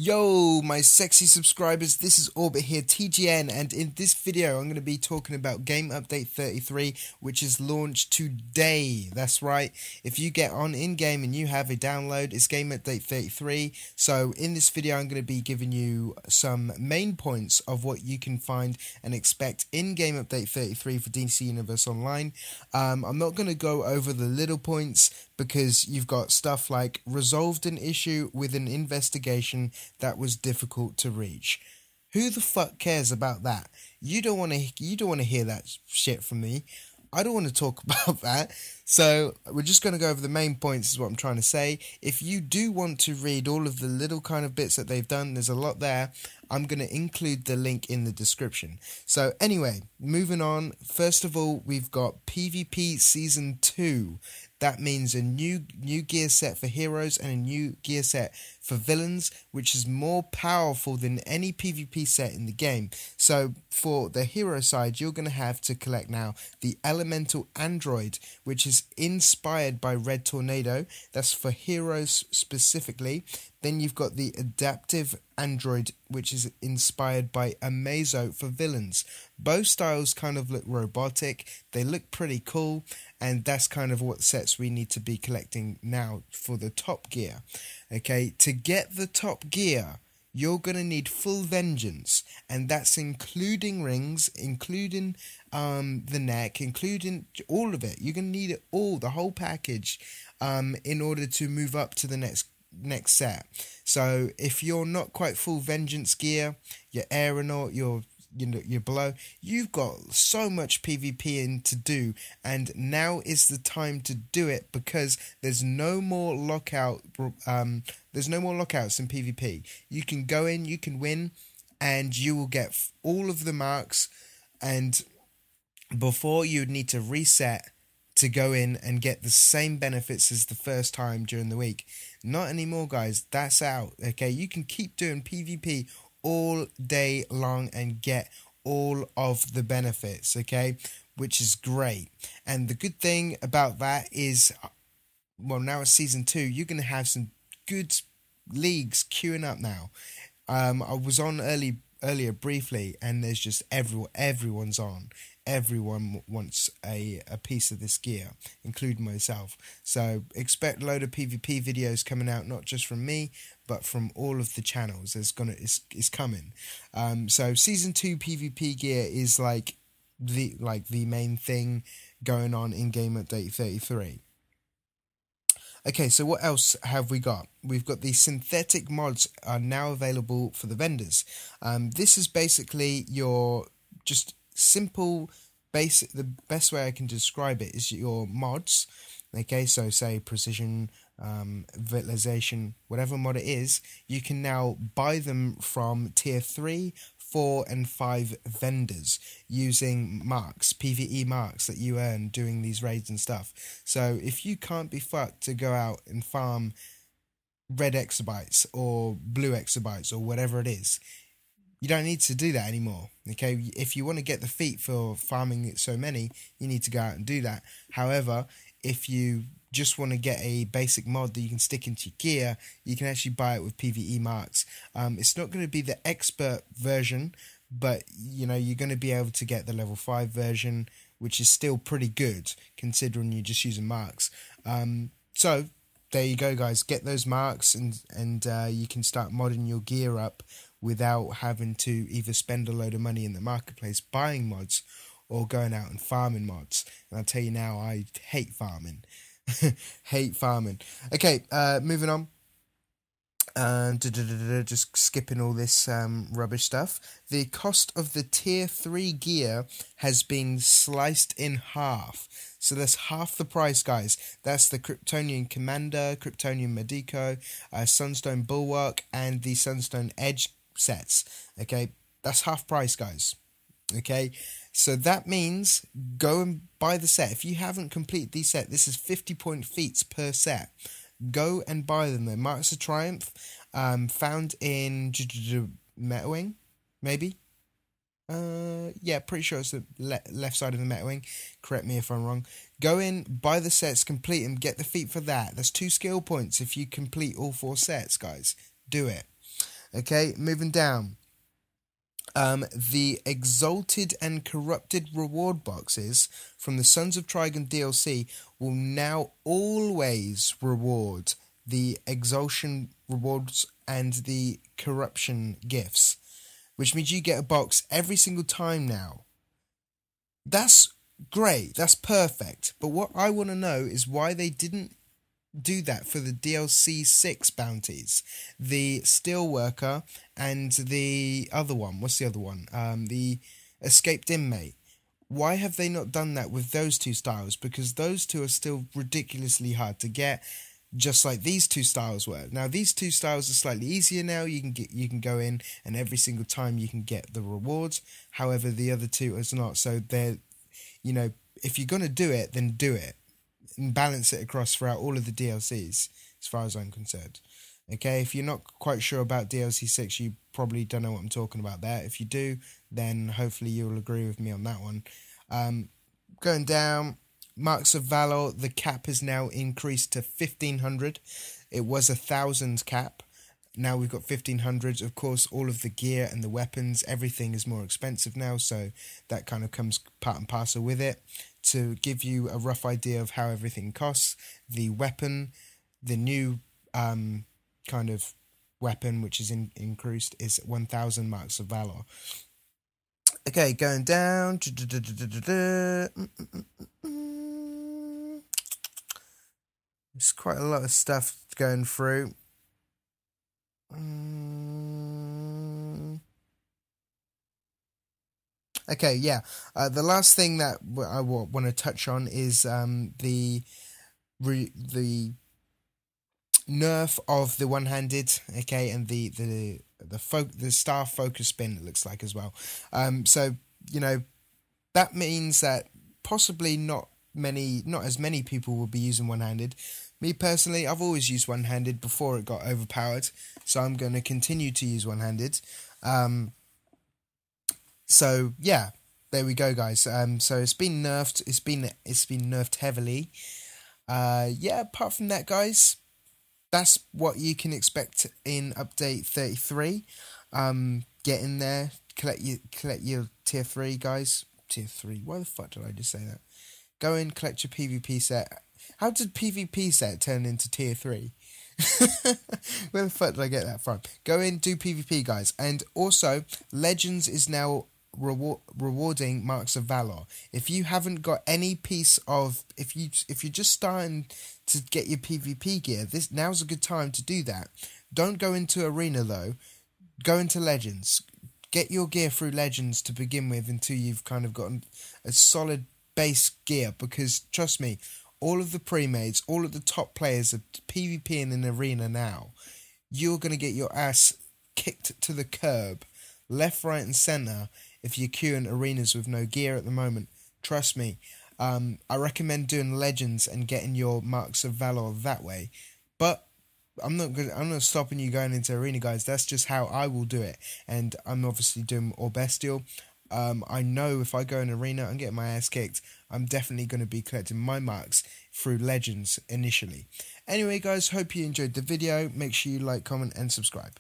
Yo, my sexy subscribers, this is Orbit here, TGN, and in this video I'm going to be talking about Game Update 33, which is launched today. That's right, if you get on in-game and you have a download, it's Game Update 33. So in this video I'm going to be giving you some main points of what you can find and expect in Game Update 33 for DC Universe Online. I'm not going to go over the little points because you've got stuff like resolved an issue with an investigation that was difficult to reach. Who the fuck cares about that? You don't want to hear that shit from me. I don't want to talk about that. So we're just going to go over the main points is what I'm trying to say. If you do want to read all of the little kind of bits that they've done, there's a lot there. I'm going to include the link in the description. So anyway, moving on. First of all, we've got PvP Season 2. That means a new gear set for heroes and a new gear set for villains, which is more powerful than any PvP set in the game. So for the hero side, you're going to have to collect now the Elemental Android, which is inspired by Red Tornado. That's for heroes specifically. Then you've got the Adaptive Android, which is inspired by Amazo for villains. Both styles kind of look robotic. They look pretty cool, and that's kind of what sets we need to be collecting now for the top gear. Okay, to get the top gear, you're going to need full vengeance, and that's including rings, including the neck, including all of it. You're going to need it all, the whole package, in order to move up to the next set. So if you're not quite full vengeance gear, you're aeronaut, you're below, you've got so much PvP in to do, and now is the time to do it because there's no more there's no more lockouts in PvP. You can go in, you can win, and you will get all of the marks, and before you would need to reset to go in and get the same benefits as the first time during the week. Not anymore, guys. That's out. Okay, you can keep doing PvP all day long and get all of the benefits, okay, which is great. And the good thing about that is, well, now it's Season 2, you're going to have some good leagues queuing up now. I was on earlier briefly, and there's just everyone's on. Everyone wants a piece of this gear, including myself. So expect a load of PvP videos coming out, not just from me, but from all of the channels. It's coming. So Season 2 PvP gear is like the main thing going on in Game Update 33. Okay, so what else have we got? We've got the synthetic mods are now available for the vendors. This is basically your just simple basic. The best way I can describe it is your mods. Okay, so say precision, vitalization, whatever mod it is, you can now buy them from tier 3, 4 and 5 vendors using marks, PvE marks that you earn doing these raids and stuff. So if you can't be fucked to go out and farm red exabytes or blue exabytes or whatever it is, you don't need to do that anymore. Okay, if you want to get the feat for farming so many, you need to go out and do that. However, if you just want to get a basic mod that you can stick into your gear, you can actually buy it with PvE marks. It's not going to be the expert version, but you're going to be able to get the level 5 version, which is still pretty good considering you're just using marks. So there you go, guys. Get those marks, and you can start modding your gear up without having to either spend a load of money in the marketplace buying mods or going out and farming mods. And I'll tell you now, I hate farming. Hate farming. Okay, moving on. Just skipping all this rubbish stuff. The cost of the tier 3 gear has been sliced in half. So that's half the price, guys. That's the Kryptonian Commander, Kryptonian Medico, Sunstone Bulwark, and the Sunstone Edge sets. Okay, that's half price, guys. Okay, so that means go and buy the set. If you haven't completed the set, this is 50 point feats per set. Go and buy them. They're Marks of Triumph, found in Metawing, maybe. Yeah, pretty sure it's the left side of the Metawing. Correct me if I'm wrong. Go in, buy the sets, complete them, get the feat for that. That's 2 skill points if you complete all 4 sets, guys. Do it. Okay, moving down. The Exalted and Corrupted reward boxes from the Sons of Trigon DLC will now always reward the Exaltation rewards and the Corruption gifts, which means you get a box every single time now. That's great, that's perfect, but what I want to know is why they didn't do that for the DLC 6 bounties, the Steelworker and the other one. What's the other one? The Escaped Inmate. Why have they not done that with those two styles? Because those two are still ridiculously hard to get, just like these two styles were. Now these two styles are slightly easier now. You can go in and every single time you can get the rewards. However, the other two is not. So they're, if you're gonna do it, then do it. And balance it across throughout all of the DLCs, as far as I'm concerned. Okay, if you're not quite sure about DLC 6, you probably don't know what I'm talking about there. If you do, then hopefully you'll agree with me on that one. Going down, Marks of Valor, the cap is now increased to 1,500. It was 1,000 cap. Now we've got 1,500. Of course, all of the gear and the weapons, everything is more expensive now, so that kind of comes part and parcel with it. To give you a rough idea of how everything costs, the weapon, the new kind of weapon which is increased is 1,000 Marks of Valor. Okay, going down. There's quite a lot of stuff going through. Okay, yeah. The last thing that I want to touch on is the nerf of the one-handed, okay, and the star focus spin, it looks like, as well. So that means that possibly not as many people will be using one-handed. Me personally, I've always used one-handed before it got overpowered, so I'm going to continue to use one-handed. So yeah, there we go, guys. So it's been nerfed. It's been nerfed heavily. Yeah. Apart from that, guys, that's what you can expect in update 33. Get in there, collect your tier 3, guys. Tier 3. Why the fuck did I just say that? Go in, collect your PvP set. How did PvP set turn into tier 3? Where the fuck did I get that from? Go in, do PvP, guys. And also, Legends is now rewarding Marks of Valor. If you haven't got any piece of, if you're just starting to get your PvP gear, now's a good time to do that. Don't go into Arena though. Go into Legends. Get your gear through Legends to begin with until you've kind of gotten a solid base gear, because trust me, all of the pre-mades, all of the top players are PvPing in Arena now. You're going to get your ass kicked to the curb, left, right and centre, if you're queuing arenas with no gear at the moment. Trust me. I recommend doing Legends and getting your Marks of Valor that way. But I'm not stopping you going into Arena, guys. That's just how I will do it. And I'm obviously doing ORBITal. I know if I go in Arena and get my ass kicked, I'm definitely going to be collecting my marks through Legends initially. Anyway, guys, hope you enjoyed the video. Make sure you like, comment and subscribe.